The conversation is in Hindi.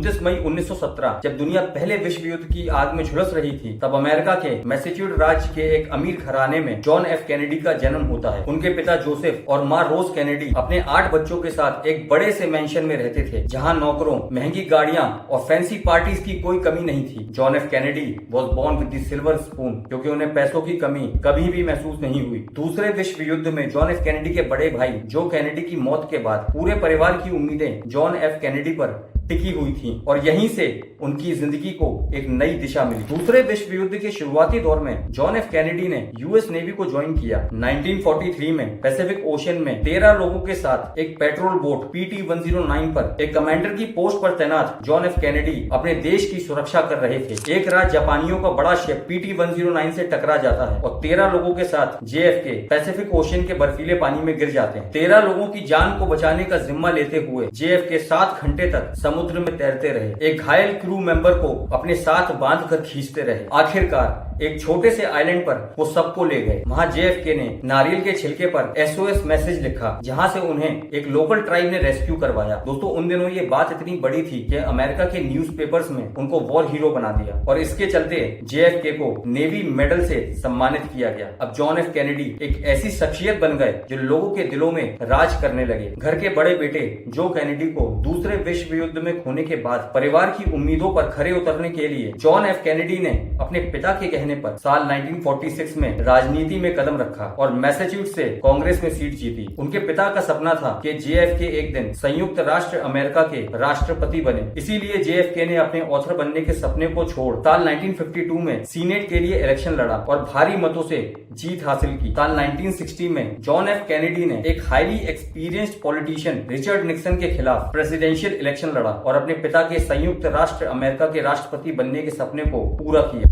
29 मई 1917 जब दुनिया पहले विश्व युद्ध की आग में झुलस रही थी, तब अमेरिका के मैसेच्यूसेट्स राज्य के एक अमीर घराने में जॉन एफ कैनेडी का जन्म होता है। उनके पिता जोसेफ और माँ रोज कैनेडी अपने 8 बच्चों के साथ एक बड़े से मैंशन में रहते थे, जहाँ नौकरों, महंगी गाड़ियाँ और फैंसी पार्टीज की कोई कमी नहीं थी। John F Kennedy was born with the silver spoon, क्योंकि उन्हें पैसों की कमी कभी भी महसूस नहीं हुई। दूसरे विश्व युद्ध में जॉन एफ कैनेडी के बड़े भाई जो कैनेडी की मौत के बाद पूरे परिवार की उम्मीदें जॉन एफ कैनेडी पर टिकी हुई थी और यहीं से उनकी जिंदगी को एक नई दिशा मिली। दूसरे विश्व युद्ध के शुरुआती दौर में जॉन एफ कैनेडी ने यूएस नेवी को ज्वाइन किया। 1943 में पैसिफिक ओशन में 13 लोगों के साथ एक पेट्रोल बोट PT-109 पर एक कमांडर की पोस्ट पर तैनात जॉन एफ कैनेडी अपने देश की सुरक्षा कर रहे थे। एक रात जापानियों का बड़ा शिप PT-109 से टकरा जाता है और 13 लोगों के साथ JFK पैसिफिक ओशन के बर्फीले पानी में गिर जाते हैं। 13 लोगों की जान को बचाने का जिम्मा लेते हुए JFK 7 घंटे तक समुद्र में तैरते रहे, एक घायल क्रू मेंबर को अपने साथ बांध कर खींचते रहे। आखिरकार एक छोटे से आइलैंड पर वो सबको ले गए। वहाँ JFK ने नारियल के छिलके पर SOS मैसेज लिखा, जहाँ से उन्हें एक लोकल ट्राइब ने रेस्क्यू करवाया। दोस्तों, उन दिनों ये बात इतनी बड़ी थी कि अमेरिका के न्यूज़पेपर्स में उनको वॉर हीरो बना दिया और इसके चलते JFK को नेवी मेडल से सम्मानित किया गया। अब जॉन एफ कैनेडी एक ऐसी शख्सियत बन गए जो लोगों के दिलों में राज करने लगे। घर के बड़े बेटे जो कैनेडी को दूसरे विश्व युद्ध में खोने के बाद परिवार की उम्मीदों पर खरे उतरने के लिए जॉन एफ कैनेडी ने अपने पिता के कहने पर साल 1946 में राजनीति में कदम रखा और मैसेच्यूसेट्स से कांग्रेस में सीट जीती। उनके पिता का सपना था कि JFK एक दिन संयुक्त राष्ट्र अमेरिका के राष्ट्रपति बने। इसीलिए JFK ने अपने ऑथर बनने के सपने को छोड़ साल 1952 में सीनेट के लिए इलेक्शन लड़ा और भारी मतों से जीत हासिल की। साल 1960 में जॉन एफ कैनेडी ने एक highly experienced politician Richard Nixon के खिलाफ प्रेसिडेंशियल इलेक्शन लड़ा और अपने पिता के संयुक्त राष्ट्र अमेरिका के राष्ट्रपति बनने के सपने को पूरा किया।